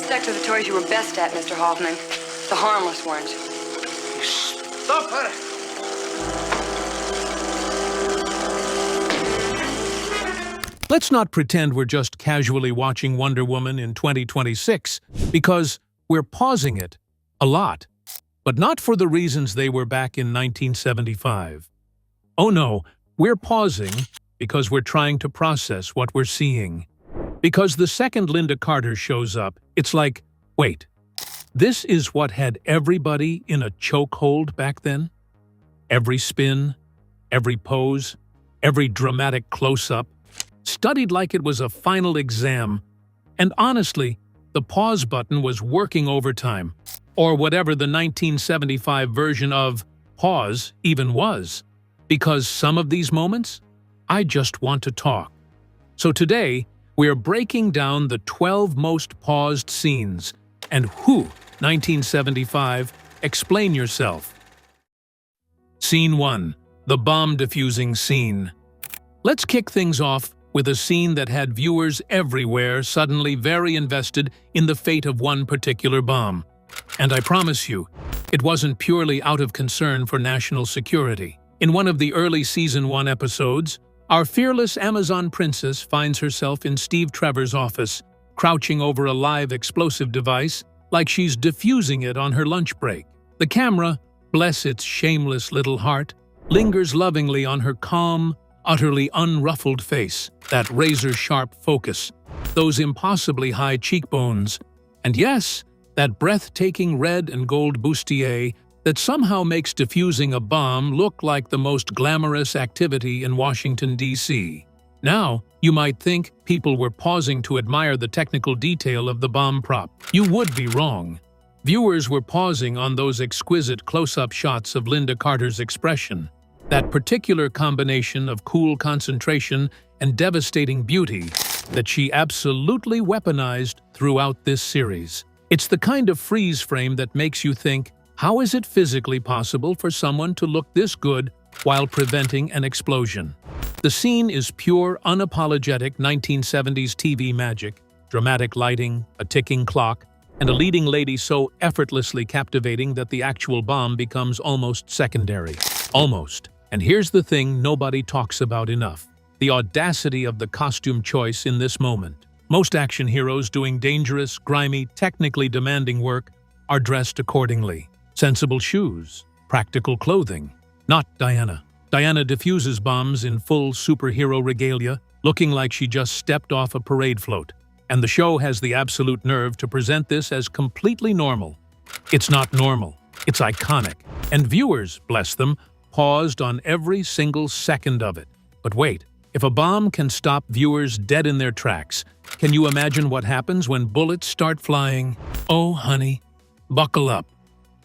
sex are the toys you were best at, Mr. Hoffman. The harmless ones. Stop her! Let's not pretend we're just casually watching Wonder Woman in 2026, because we're pausing it a lot, but not for the reasons they were back in 1975. Oh no, we're pausing because we're trying to process what we're seeing. Because the second Lynda Carter shows up, it's like, wait, this is what had everybody in a chokehold back then? Every spin, every pose, every dramatic close-up, studied like it was a final exam. And honestly, the pause button was working overtime, or whatever the 1975 version of pause even was. Because some of these moments, I just want to talk. So today, we're breaking down the 12 most paused scenes. And who, 1975, explain yourself. Scene 1. The bomb defusing scene. Let's kick things off with a scene that had viewers everywhere suddenly very invested in the fate of one particular bomb. And I promise you, it wasn't purely out of concern for national security. In one of the early Season 1 episodes, our fearless Amazon princess finds herself in Steve Trevor's office, crouching over a live explosive device like she's defusing it on her lunch break. The camera, bless its shameless little heart, lingers lovingly on her calm, utterly unruffled face, that razor-sharp focus, those impossibly high cheekbones, and yes, that breathtaking red and gold bustier that somehow makes defusing a bomb look like the most glamorous activity in Washington, D.C. Now, you might think people were pausing to admire the technical detail of the bomb prop. You would be wrong. Viewers were pausing on those exquisite close-up shots of Lynda Carter's expression, that particular combination of cool concentration and devastating beauty that she absolutely weaponized throughout this series. It's the kind of freeze frame that makes you think, how is it physically possible for someone to look this good while preventing an explosion? The scene is pure, unapologetic 1970s TV magic, dramatic lighting, a ticking clock, and a leading lady so effortlessly captivating that the actual bomb becomes almost secondary. Almost. And here's the thing nobody talks about enough: the audacity of the costume choice in this moment. Most action heroes doing dangerous, grimy, technically demanding work are dressed accordingly. Sensible shoes, practical clothing. Not Diana. Diana defuses bombs in full superhero regalia, looking like she just stepped off a parade float. And the show has the absolute nerve to present this as completely normal. It's not normal. It's iconic. And viewers, bless them, paused on every single second of it. But wait, if a bomb can stop viewers dead in their tracks, can you imagine what happens when bullets start flying? Oh, honey, buckle up.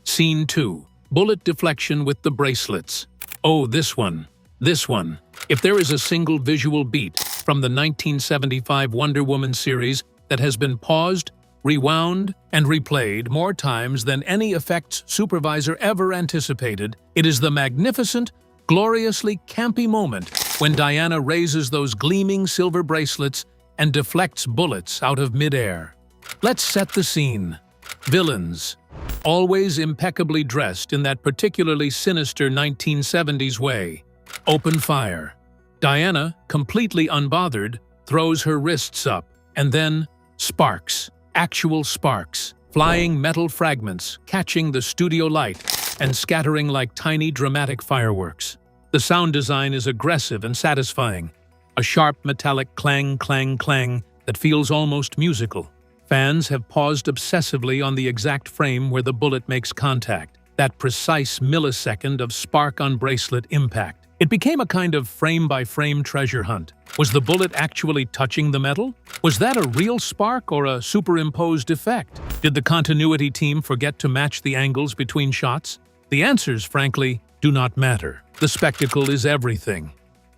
Scene 2. Bullet deflection with the bracelets. Oh, this one. This one. If there is a single visual beat from the 1975 Wonder Woman series that has been paused, rewound, and replayed more times than any effects supervisor ever anticipated, it is the magnificent, gloriously campy moment when Diana raises those gleaming silver bracelets and deflects bullets out of midair. Let's set the scene. Villains. Always impeccably dressed in that particularly sinister 1970s way. Open fire. Diana, completely unbothered, throws her wrists up, and then sparks. Actual sparks. Flying metal fragments, catching the studio light and scattering like tiny dramatic fireworks. The sound design is aggressive and satisfying. A sharp metallic clang, clang, clang that feels almost musical. Fans have paused obsessively on the exact frame where the bullet makes contact, that precise millisecond of spark-on-bracelet impact. It became a kind of frame-by-frame treasure hunt. Was the bullet actually touching the metal? Was that a real spark or a superimposed effect? Did the continuity team forget to match the angles between shots? The answers, frankly, do not matter. The spectacle is everything.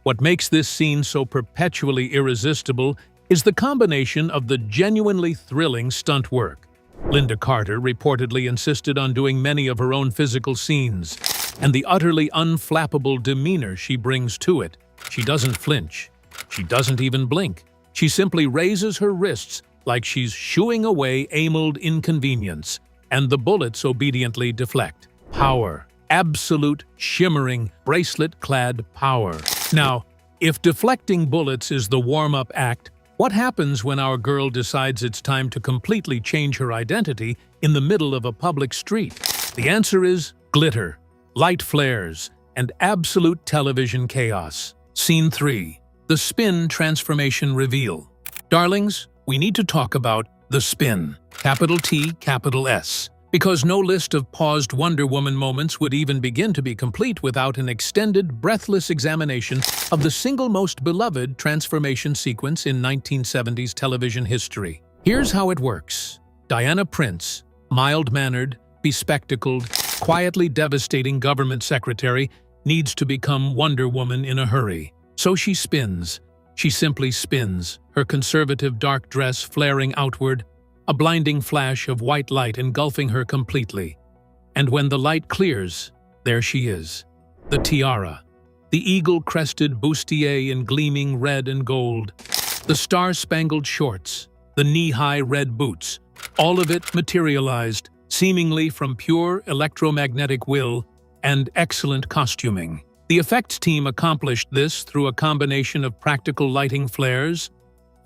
What makes this scene so perpetually irresistible is the combination of the genuinely thrilling stunt work. Lynda Carter reportedly insisted on doing many of her own physical scenes, and the utterly unflappable demeanor she brings to it. She doesn't flinch. She doesn't even blink. She simply raises her wrists like she's shooing away amyled inconvenience, and the bullets obediently deflect. Power. Absolute, shimmering, bracelet-clad power. Now, if deflecting bullets is the warm-up act, what happens when our girl decides it's time to completely change her identity in the middle of a public street? The answer is glitter, light flares, and absolute television chaos. Scene 3. The spin transformation reveal. Darlings, we need to talk about the spin. Capital T, capital S. Because no list of paused Wonder Woman moments would even begin to be complete without an extended, breathless examination of the single most beloved transformation sequence in 1970s television history. Here's how it works. Diana Prince, mild-mannered, bespectacled, quietly devastating government secretary, needs to become Wonder Woman in a hurry. So she spins. She simply spins, her conservative dark dress flaring outward, a blinding flash of white light engulfing her completely. And when the light clears, there she is. The tiara. The eagle-crested bustier in gleaming red and gold. The star-spangled shorts. The knee-high red boots. All of it materialized, seemingly from pure electromagnetic will and excellent costuming. The effects team accomplished this through a combination of practical lighting flares,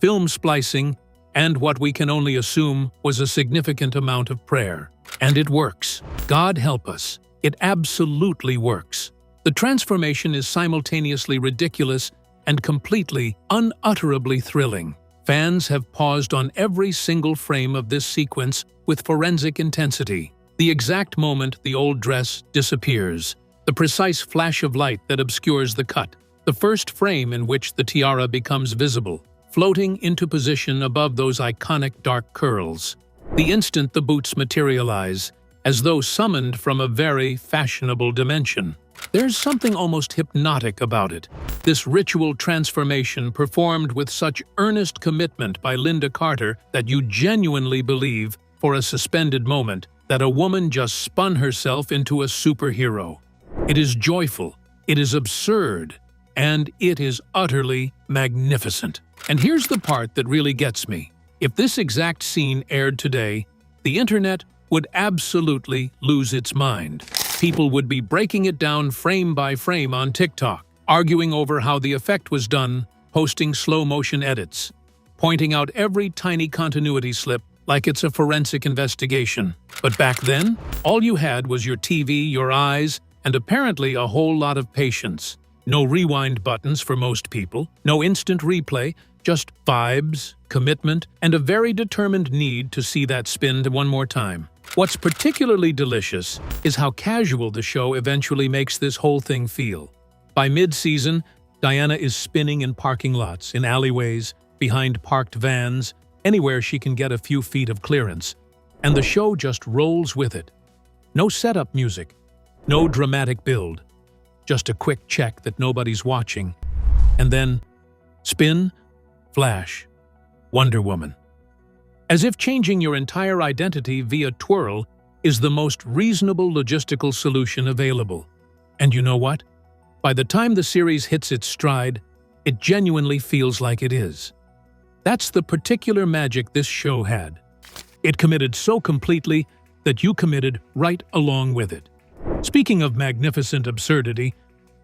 film splicing, and what we can only assume was a significant amount of prayer. And it works. God help us. It absolutely works. The transformation is simultaneously ridiculous and completely, unutterably thrilling. Fans have paused on every single frame of this sequence with forensic intensity. The exact moment the old dress disappears, the precise flash of light that obscures the cut, the first frame in which the tiara becomes visible, floating into position above those iconic dark curls. The instant the boots materialize, as though summoned from a very fashionable dimension. There's something almost hypnotic about it. This ritual transformation performed with such earnest commitment by Lynda Carter that you genuinely believe, for a suspended moment, that a woman just spun herself into a superhero. It is joyful, it is absurd, and it is utterly magnificent. And here's the part that really gets me. If this exact scene aired today, the internet would absolutely lose its mind. People would be breaking it down frame by frame on TikTok, arguing over how the effect was done, posting slow-motion edits, pointing out every tiny continuity slip like it's a forensic investigation. But back then, all you had was your TV, your eyes, and apparently a whole lot of patience. No rewind buttons for most people, no instant replay, just vibes, commitment, and a very determined need to see that spin one more time. What's particularly delicious is how casual the show eventually makes this whole thing feel. By mid-season, Diana is spinning in parking lots, in alleyways, behind parked vans, anywhere she can get a few feet of clearance, and the show just rolls with it. No setup music, no dramatic build, just a quick check that nobody's watching, and then spin, flash, Wonder Woman. As if changing your entire identity via twirl is the most reasonable logistical solution available. And you know what? By the time the series hits its stride, it genuinely feels like it is. That's the particular magic this show had. It committed so completely that you committed right along with it. Speaking of magnificent absurdity,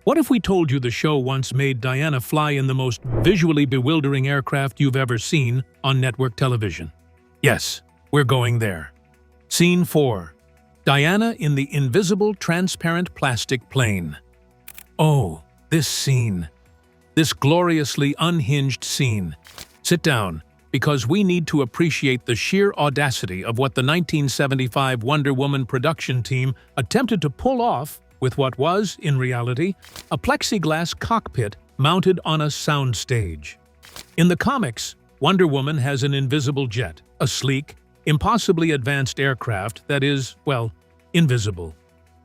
what if we told you the show once made Diana fly in the most visually bewildering aircraft you've ever seen on network television? Yes, we're going there. Scene 4. Diana in the invisible transparent plastic plane. Oh, this scene. This gloriously unhinged scene. Sit down, because we need to appreciate the sheer audacity of what the 1975 Wonder Woman production team attempted to pull off with what was, in reality, a plexiglass cockpit mounted on a soundstage. In the comics, Wonder Woman has an invisible jet, a sleek, impossibly advanced aircraft that is, well, invisible.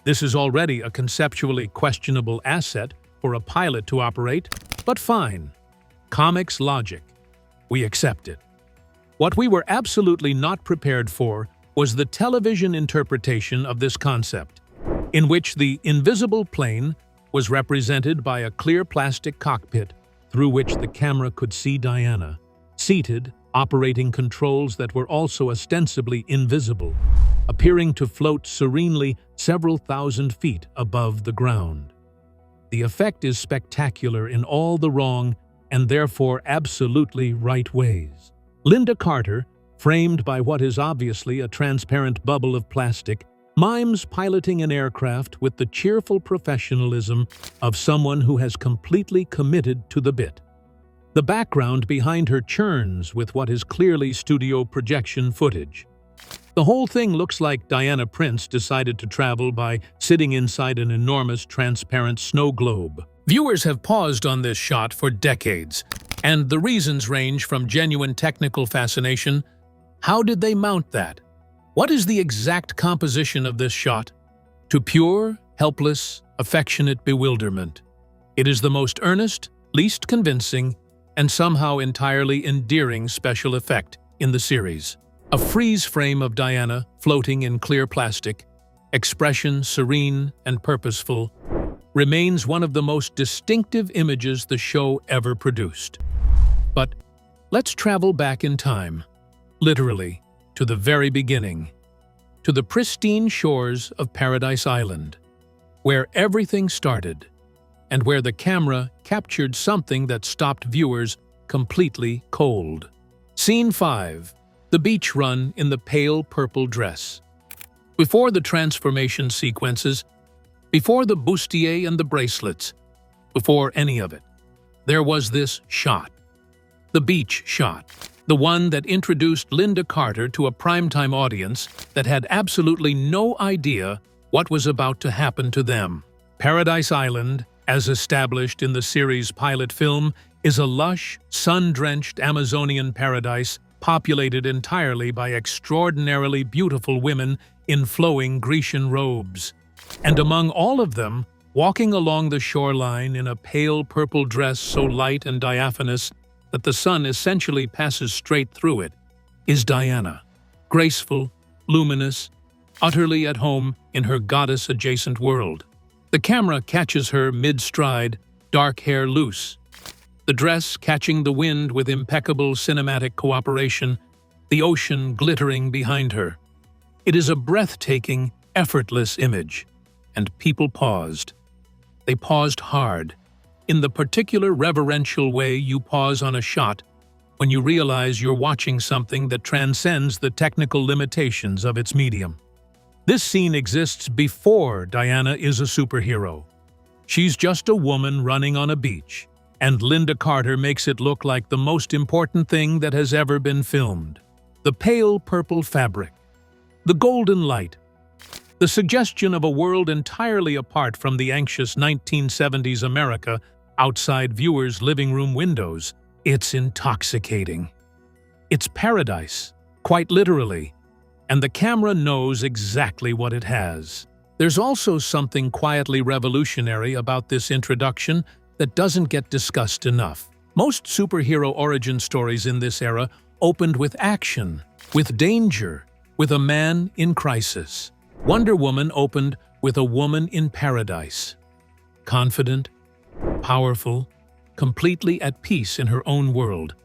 This is already a conceptually questionable asset for a pilot to operate, but fine. Comics logic. We accept it. What we were absolutely not prepared for was the television interpretation of this concept, in which the invisible plane was represented by a clear plastic cockpit through which the camera could see Diana, seated operating controls that were also ostensibly invisible, appearing to float serenely several thousand feet above the ground. The effect is spectacular in all the wrong and therefore absolutely right ways. Lynda Carter, framed by what is obviously a transparent bubble of plastic, mimes piloting an aircraft with the cheerful professionalism of someone who has completely committed to the bit. The background behind her churns with what is clearly studio projection footage. The whole thing looks like Diana Prince decided to travel by sitting inside an enormous transparent snow globe. Viewers have paused on this shot for decades, and the reasons range from genuine technical fascination. How did they mount that? What is the exact composition of this shot? To pure, helpless, affectionate bewilderment. It is the most earnest, least convincing, and somehow entirely endearing special effect in the series. A freeze frame of Diana floating in clear plastic, expression serene and purposeful, remains one of the most distinctive images the show ever produced. But let's travel back in time, literally, to the very beginning, to the pristine shores of Paradise Island, where everything started, and where the camera captured something that stopped viewers completely cold. Scene 5. The beach run in the pale purple dress. Before the transformation sequences, before the bustier and the bracelets, before any of it, there was this shot. The beach shot. The one that introduced Lynda Carter to a primetime audience that had absolutely no idea what was about to happen to them. Paradise Island, as established in the series' pilot film, is a lush, sun-drenched Amazonian paradise populated entirely by extraordinarily beautiful women in flowing Grecian robes. And among all of them, walking along the shoreline in a pale purple dress so light and diaphanous that the sun essentially passes straight through it, is Diana. Graceful, luminous, utterly at home in her goddess-adjacent world. The camera catches her mid-stride, dark hair loose, the dress catching the wind with impeccable cinematic cooperation, the ocean glittering behind her. It is a breathtaking, effortless image, and people paused. They paused hard, in the particular reverential way you pause on a shot when you realize you're watching something that transcends the technical limitations of its medium. This scene exists before Diana is a superhero. She's just a woman running on a beach, and Lynda Carter makes it look like the most important thing that has ever been filmed. The pale purple fabric, the golden light, the suggestion of a world entirely apart from the anxious 1970s America outside viewers' living room windows. It's intoxicating. It's paradise, quite literally, and the camera knows exactly what it has. There's also something quietly revolutionary about this introduction that doesn't get discussed enough. Most superhero origin stories in this era opened with action, with danger, with a man in crisis. Wonder Woman opened with a woman in paradise. Confident, powerful, completely at peace in her own world,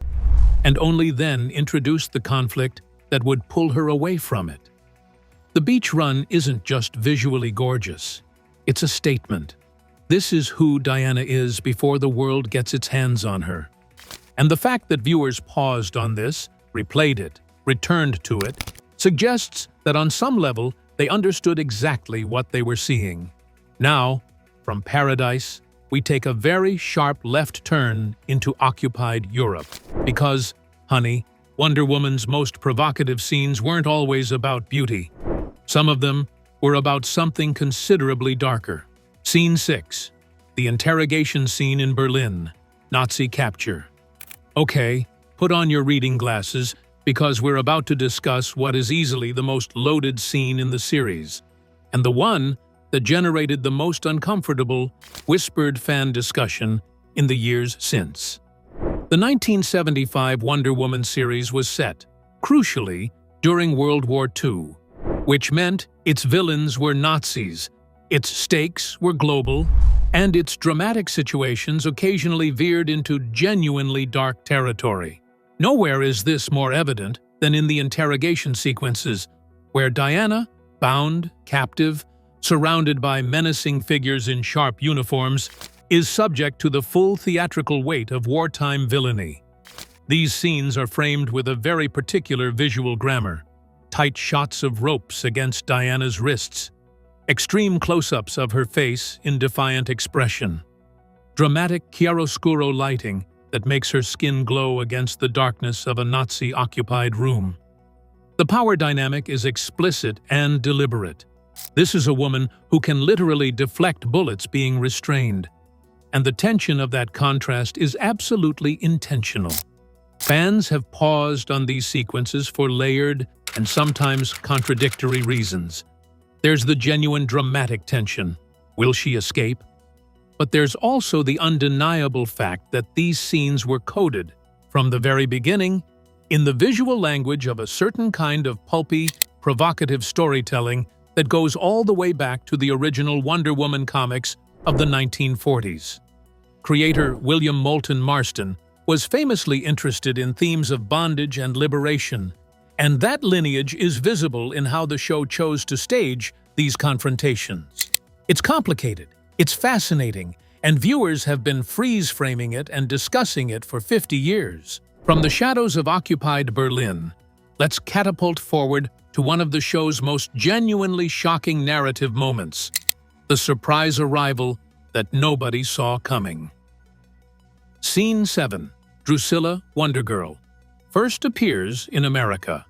and only then introduced the conflict that would pull her away from it. The beach run isn't just visually gorgeous, it's a statement. This is who Diana is before the world gets its hands on her. And the fact that viewers paused on this, replayed it, returned to it, suggests that on some level they understood exactly what they were seeing. Now, from paradise, we take a very sharp left turn into occupied Europe. Because, honey, Wonder Woman's most provocative scenes weren't always about beauty. Some of them were about something considerably darker. Scene 6. The interrogation scene in Berlin. Nazi capture. Okay, put on your reading glasses, because we're about to discuss what is easily the most loaded scene in the series, and the one that generated the most uncomfortable, whispered fan discussion in the years since. The 1975 Wonder Woman series was set, crucially, during World War II, which meant its villains were Nazis, its stakes were global, and its dramatic situations occasionally veered into genuinely dark territory. Nowhere is this more evident than in the interrogation sequences, where Diana, bound, captive, surrounded by menacing figures in sharp uniforms, is subject to the full theatrical weight of wartime villainy. These scenes are framed with a very particular visual grammar: tight shots of ropes against Diana's wrists, extreme close-ups of her face in defiant expression, dramatic chiaroscuro lighting that makes her skin glow against the darkness of a Nazi-occupied room. The power dynamic is explicit and deliberate. This is a woman who can literally deflect bullets being restrained, and the tension of that contrast is absolutely intentional. Fans have paused on these sequences for layered and sometimes contradictory reasons. There's the genuine dramatic tension. Will she escape? But there's also the undeniable fact that these scenes were coded, from the very beginning, in the visual language of a certain kind of pulpy, provocative storytelling that goes all the way back to the original Wonder Woman comics of the 1940s. Creator William Moulton Marston was famously interested in themes of bondage and liberation, and that lineage is visible in how the show chose to stage these confrontations. It's complicated, it's fascinating, and viewers have been freeze-framing it and discussing it for 50 years. From the shadows of occupied Berlin, let's catapult forward to one of the show's most genuinely shocking narrative moments: the surprise arrival that nobody saw coming. Scene 7. Drusilla, Wonder Girl, first appears in America.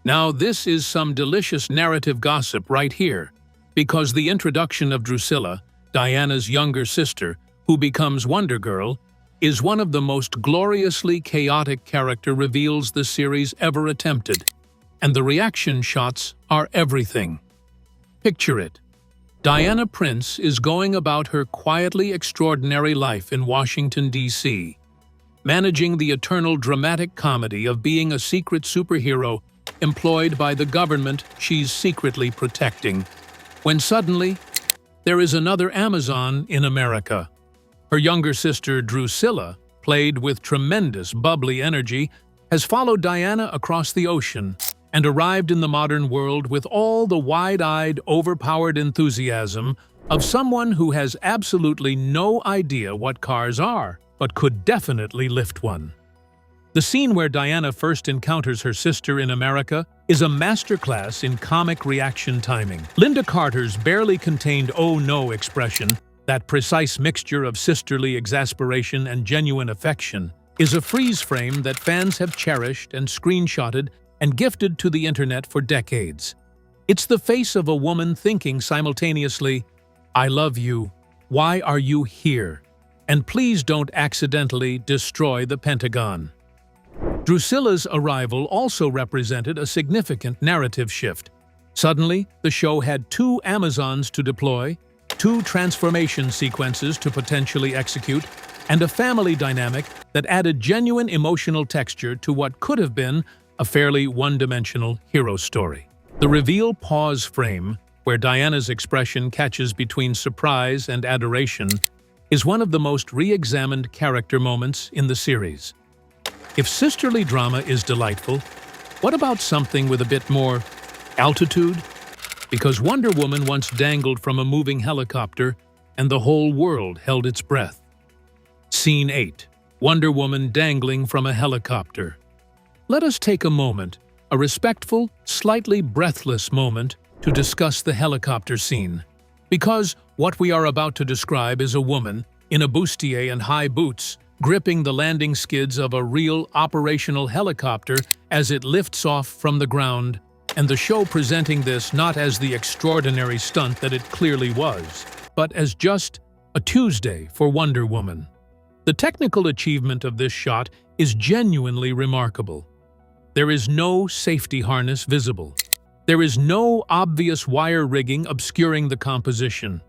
Now this is some delicious narrative gossip right here, because the introduction of Drusilla, Diana's younger sister, who becomes Wonder Girl, is one of the most gloriously chaotic character reveals the series ever attempted, and the reaction shots are everything. Picture it. Diana Prince is going about her quietly extraordinary life in Washington, D.C., managing the eternal dramatic comedy of being a secret superhero employed by the government she's secretly protecting, when suddenly, there is another Amazon in America. Her younger sister, Drusilla, played with tremendous bubbly energy, has followed Diana across the ocean and arrived in the modern world with all the wide-eyed, overpowered enthusiasm of someone who has absolutely no idea what cars are, but could definitely lift one. The scene where Diana first encounters her sister in America is a masterclass in comic reaction timing. Lynda Carter's barely contained "oh no" expression, that precise mixture of sisterly exasperation and genuine affection, is a freeze frame that fans have cherished and screenshotted and gifted to the internet for decades. It's the face of a woman thinking simultaneously, "I love you, why are you here? And please don't accidentally destroy the Pentagon." Drusilla's arrival also represented a significant narrative shift. Suddenly, the show had 2 Amazons to deploy, 2 transformation sequences to potentially execute, and a family dynamic that added genuine emotional texture to what could have been a fairly one-dimensional hero story. The reveal pause frame, where Diana's expression catches between surprise and adoration, is one of the most re-examined character moments in the series. If sisterly drama is delightful, what about something with a bit more altitude? Because Wonder Woman once dangled from a moving helicopter and the whole world held its breath. Scene 8. Wonder Woman dangling from a helicopter. Let us take a moment, a respectful, slightly breathless moment, to discuss the helicopter scene. Because what we are about to describe is a woman, in a bustier and high boots, gripping the landing skids of a real operational helicopter as it lifts off from the ground, and the show presenting this not as the extraordinary stunt that it clearly was, but as just a Tuesday for Wonder Woman. The technical achievement of this shot is genuinely remarkable. There is no safety harness visible. There is no obvious wire rigging obscuring the composition.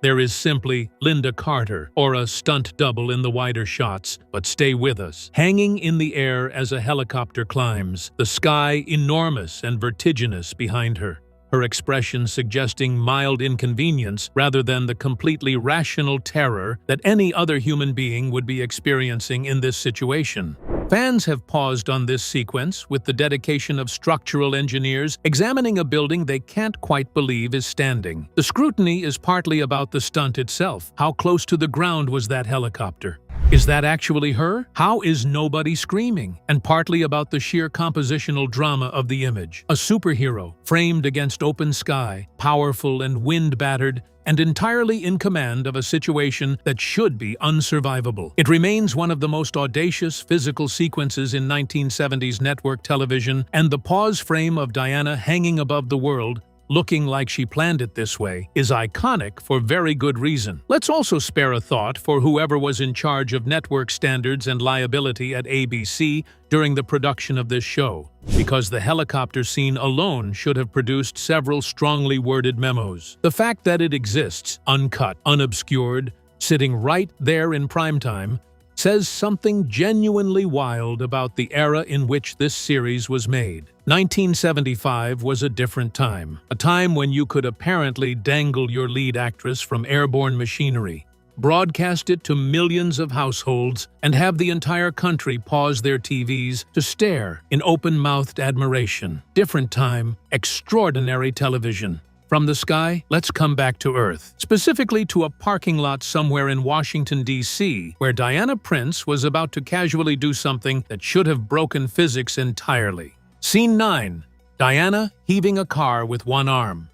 There is simply Lynda Carter, or a stunt double in the wider shots, but stay with us, hanging in the air as a helicopter climbs, the sky enormous and vertiginous behind her, her expression suggesting mild inconvenience rather than the completely rational terror that any other human being would be experiencing in this situation. Fans have paused on this sequence with the dedication of structural engineers examining a building they can't quite believe is standing. The scrutiny is partly about the stunt itself. How close to the ground was that helicopter? Is that actually her? How is nobody screaming? And partly about the sheer compositional drama of the image. A superhero, framed against open sky, powerful and wind-battered, and entirely in command of a situation that should be unsurvivable. It remains one of the most audacious physical sequences in 1970s network television, and the pause frame of Diana hanging above the world, looking like she planned it this way, is iconic for very good reason. Let's also spare a thought for whoever was in charge of network standards and liability at ABC during the production of this show, because the helicopter scene alone should have produced several strongly worded memos. The fact that it exists, uncut, unobscured, sitting right there in primetime, says something genuinely wild about the era in which this series was made. 1975 was a different time, a time when you could apparently dangle your lead actress from airborne machinery, broadcast it to millions of households, and have the entire country pause their TVs to stare in open-mouthed admiration. Different time, extraordinary television. From the sky, let's come back to Earth, specifically to a parking lot somewhere in Washington, D.C., where Diana Prince was about to casually do something that should have broken physics entirely. Scene 9. Diana heaving a car with one arm.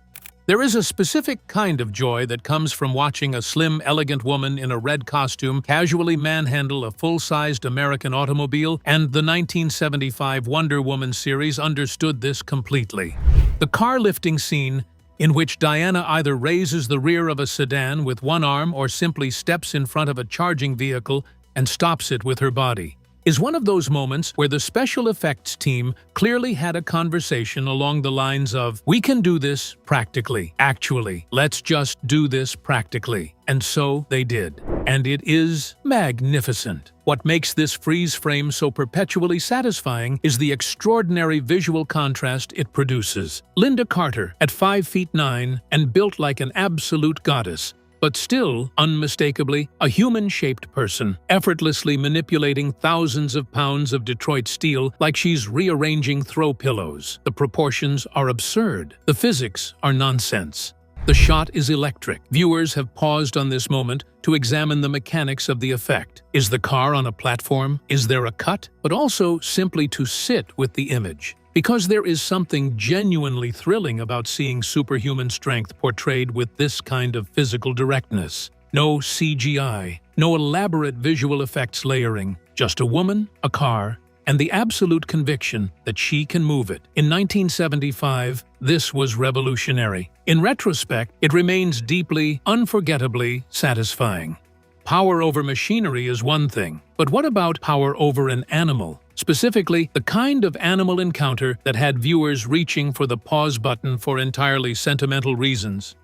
There is a specific kind of joy that comes from watching a slim, elegant woman in a red costume casually manhandle a full-sized American automobile, and the 1975 Wonder Woman series understood this completely. The car lifting scene, in which Diana either raises the rear of a sedan with one arm or simply steps in front of a charging vehicle and stops it with her body, is one of those moments where the special effects team clearly had a conversation along the lines of, "We can do this practically. Actually, let's just do this practically." And so they did. And it is magnificent. What makes this freeze frame so perpetually satisfying is the extraordinary visual contrast it produces. Lynda Carter, at 5 feet 9 and built like an absolute goddess, but still, unmistakably, a human-shaped person, effortlessly manipulating thousands of pounds of Detroit steel like she's rearranging throw pillows. The proportions are absurd. The physics are nonsense. The shot is electric. Viewers have paused on this moment to examine the mechanics of the effect. Is the car on a platform? Is there a cut? But also simply to sit with the image. Because there is something genuinely thrilling about seeing superhuman strength portrayed with this kind of physical directness. No CGI, no elaborate visual effects layering, just a woman, a car, and the absolute conviction that she can move it. In 1975, this was revolutionary. In retrospect, it remains deeply, unforgettably satisfying. Power over machinery is one thing, but what about power over an animal? Specifically, the kind of animal encounter that had viewers reaching for the pause button for entirely sentimental reasons.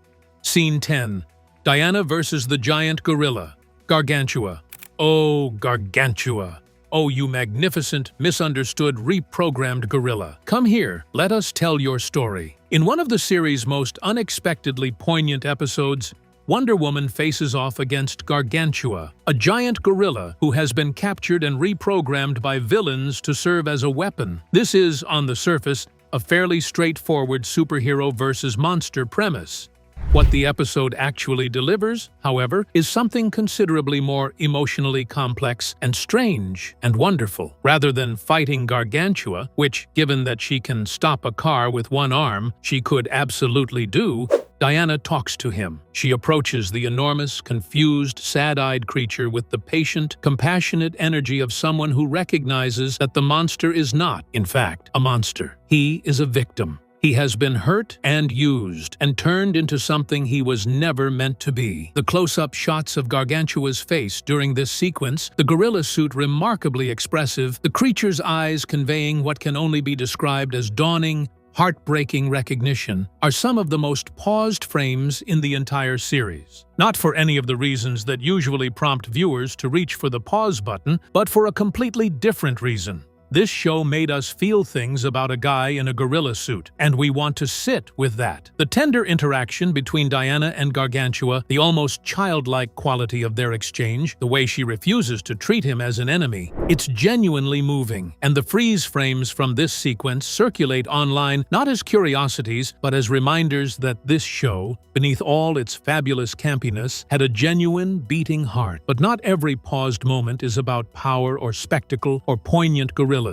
Scene 10. Diana versus the giant gorilla, Gargantua. Oh, Gargantua. Oh, you magnificent, misunderstood, reprogrammed gorilla. Come here, let us tell your story. In one of the series' most unexpectedly poignant episodes, Wonder Woman faces off against Gargantua, a giant gorilla who has been captured and reprogrammed by villains to serve as a weapon. This is, on the surface, a fairly straightforward superhero versus monster premise. What the episode actually delivers, however, is something considerably more emotionally complex and strange and wonderful. Rather than fighting Gargantua, which, given that she can stop a car with one arm, she could absolutely do, Diana talks to him. She approaches the enormous, confused, sad-eyed creature with the patient, compassionate energy of someone who recognizes that the monster is not, in fact, a monster. He is a victim. He has been hurt and used, and turned into something he was never meant to be. The close-up shots of Gargantua's face during this sequence, the gorilla suit remarkably expressive, the creature's eyes conveying what can only be described as dawning, heartbreaking recognition, are some of the most paused frames in the entire series. Not for any of the reasons that usually prompt viewers to reach for the pause button, but for a completely different reason. This show made us feel things about a guy in a gorilla suit, and we want to sit with that. The tender interaction between Diana and Gargantua, the almost childlike quality of their exchange, the way she refuses to treat him as an enemy, it's genuinely moving. And the freeze frames from this sequence circulate online not as curiosities, but as reminders that this show, beneath all its fabulous campiness, had a genuine, beating heart. But not every paused moment is about power or spectacle or poignant gorillas.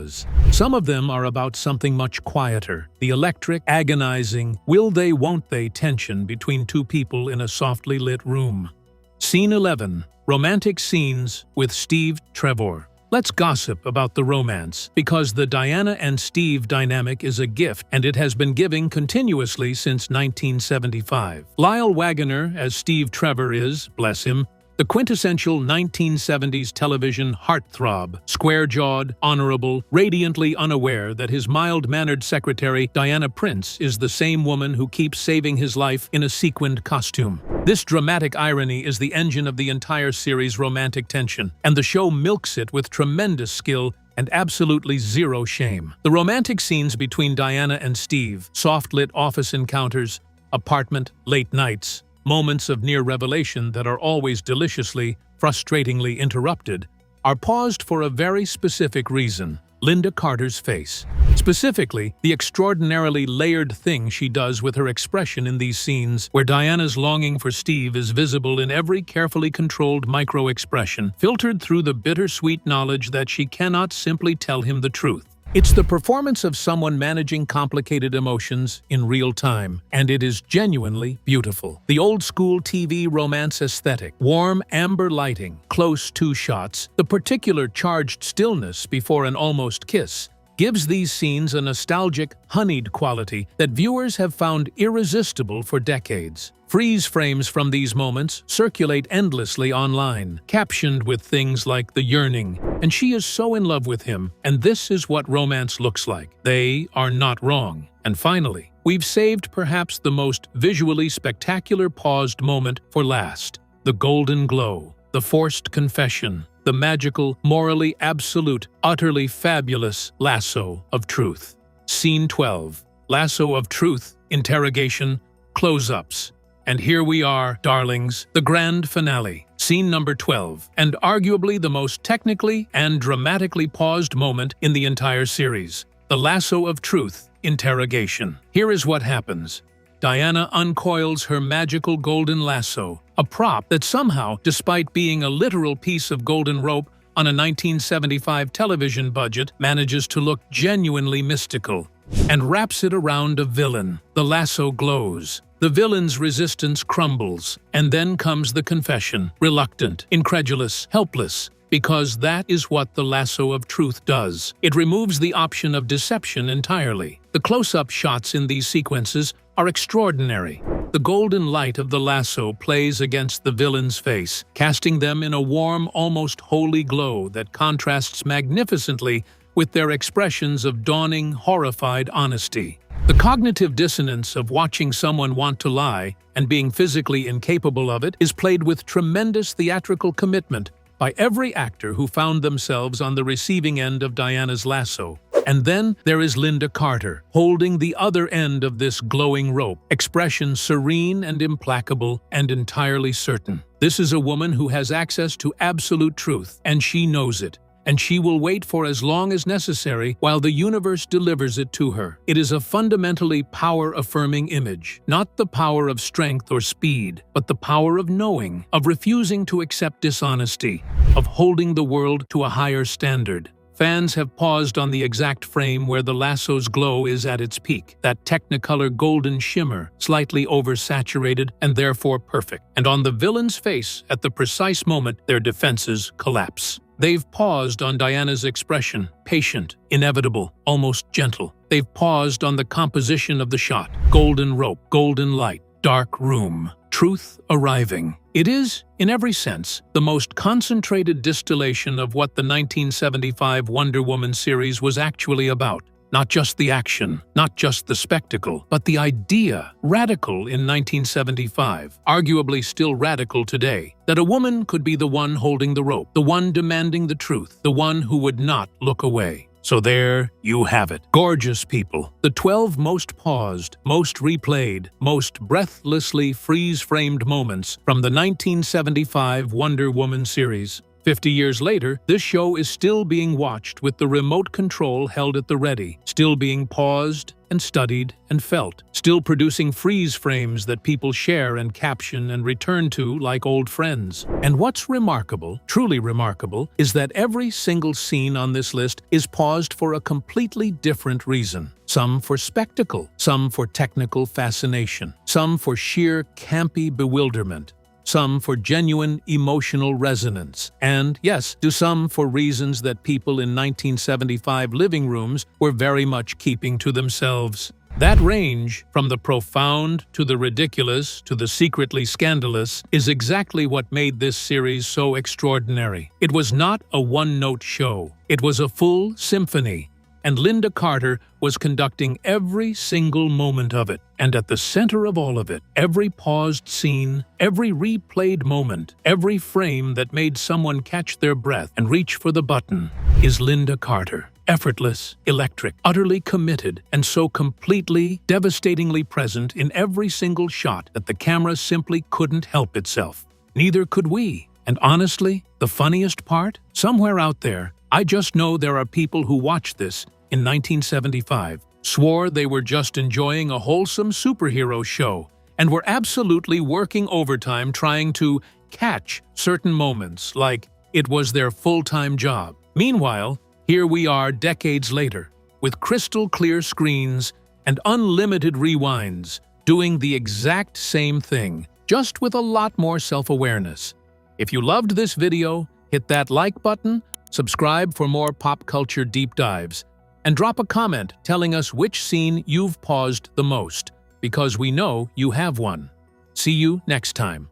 Some of them are about something much quieter, the electric, agonizing, will-they-won't-they tension between two people in a softly lit room. Scene 11. Romantic Scenes with Steve Trevor. Let's gossip about the romance, because the Diana and Steve dynamic is a gift, and it has been giving continuously since 1975. Lyle Waggoner, as Steve Trevor, is, bless him, the quintessential 1970s television heartthrob, square-jawed, honorable, radiantly unaware that his mild-mannered secretary, Diana Prince, is the same woman who keeps saving his life in a sequined costume. This dramatic irony is the engine of the entire series' romantic tension, and the show milks it with tremendous skill and absolutely zero shame. The romantic scenes between Diana and Steve, soft-lit office encounters, apartment, late nights, moments of near revelation that are always deliciously, frustratingly interrupted, are paused for a very specific reason: Lynda Carter's face. Specifically, the extraordinarily layered thing she does with her expression in these scenes, where Diana's longing for Steve is visible in every carefully controlled micro-expression, filtered through the bittersweet knowledge that she cannot simply tell him the truth. It's the performance of someone managing complicated emotions in real time, and it is genuinely beautiful. The old-school TV romance aesthetic, warm amber lighting, close two-shots, the particular charged stillness before an almost kiss, gives these scenes a nostalgic, honeyed quality that viewers have found irresistible for decades. Freeze frames from these moments circulate endlessly online, captioned with things like "the yearning," and "she is so in love with him," and "this is what romance looks like." They are not wrong. And finally, we've saved perhaps the most visually spectacular paused moment for last: the golden glow, the forced confession, the magical, morally absolute, utterly fabulous lasso of truth. Scene 12. Lasso of truth, interrogation, close-ups. And here we are, darlings, the grand finale, scene number 12, and arguably the most technically and dramatically paused moment in the entire series. The lasso of truth, interrogation. Here is what happens. Diana uncoils her magical golden lasso, a prop that somehow, despite being a literal piece of golden rope on a 1975 television budget, manages to look genuinely mystical, and wraps it around a villain. The lasso glows. The villain's resistance crumbles, and then comes the confession, reluctant, incredulous, helpless, because that is what the lasso of truth does. It removes the option of deception entirely. The close-up shots in these sequences are extraordinary. The golden light of the lasso plays against the villain's face, casting them in a warm, almost holy glow that contrasts magnificently with their expressions of dawning, horrified honesty. The cognitive dissonance of watching someone want to lie and being physically incapable of it is played with tremendous theatrical commitment by every actor who found themselves on the receiving end of Diana's lasso. And then there is Lynda Carter, holding the other end of this glowing rope, expression serene and implacable and entirely certain. This is a woman who has access to absolute truth, and she knows it. And she will wait for as long as necessary while the universe delivers it to her. It is a fundamentally power-affirming image, not the power of strength or speed, but the power of knowing, of refusing to accept dishonesty, of holding the world to a higher standard. Fans have paused on the exact frame where the lasso's glow is at its peak, that technicolor golden shimmer, slightly oversaturated and therefore perfect. And on the villain's face, at the precise moment, their defenses collapse. They've paused on Diana's expression, patient, inevitable, almost gentle. They've paused on the composition of the shot, golden rope, golden light, dark room, truth arriving. It is, in every sense, the most concentrated distillation of what the 1975 Wonder Woman series was actually about. Not just the action, not just the spectacle, but the idea, radical in 1975, arguably still radical today, that a woman could be the one holding the rope, the one demanding the truth, the one who would not look away. So there you have it. Gorgeous people. The 12 most paused, most replayed, most breathlessly freeze-framed moments from the 1975 Wonder Woman series. 50 years later, this show is still being watched with the remote control held at the ready, still being paused and studied and felt, still producing freeze frames that people share and caption and return to like old friends. And what's remarkable, truly remarkable, is that every single scene on this list is paused for a completely different reason. Some for spectacle, some for technical fascination, some for sheer campy bewilderment, some for genuine emotional resonance, and, yes, to some for reasons that people in 1975 living rooms were very much keeping to themselves. That range, from the profound to the ridiculous to the secretly scandalous, is exactly what made this series so extraordinary. It was not a one-note show. It was a full symphony. And Lynda Carter was conducting every single moment of it. And at the center of all of it, every paused scene, every replayed moment, every frame that made someone catch their breath and reach for the button, is Lynda Carter. Effortless, electric, utterly committed, and so completely, devastatingly present in every single shot that the camera simply couldn't help itself. Neither could we. And honestly, the funniest part? Somewhere out there, I just know there are people who watched this in 1975, swore they were just enjoying a wholesome superhero show, and were absolutely working overtime trying to catch certain moments like it was their full-time job. Meanwhile, here we are decades later, with crystal-clear screens and unlimited rewinds, doing the exact same thing, just with a lot more self-awareness. If you loved this video, hit that like button, subscribe for more pop culture deep dives, and drop a comment telling us which scene you've paused the most, because we know you have one. See you next time.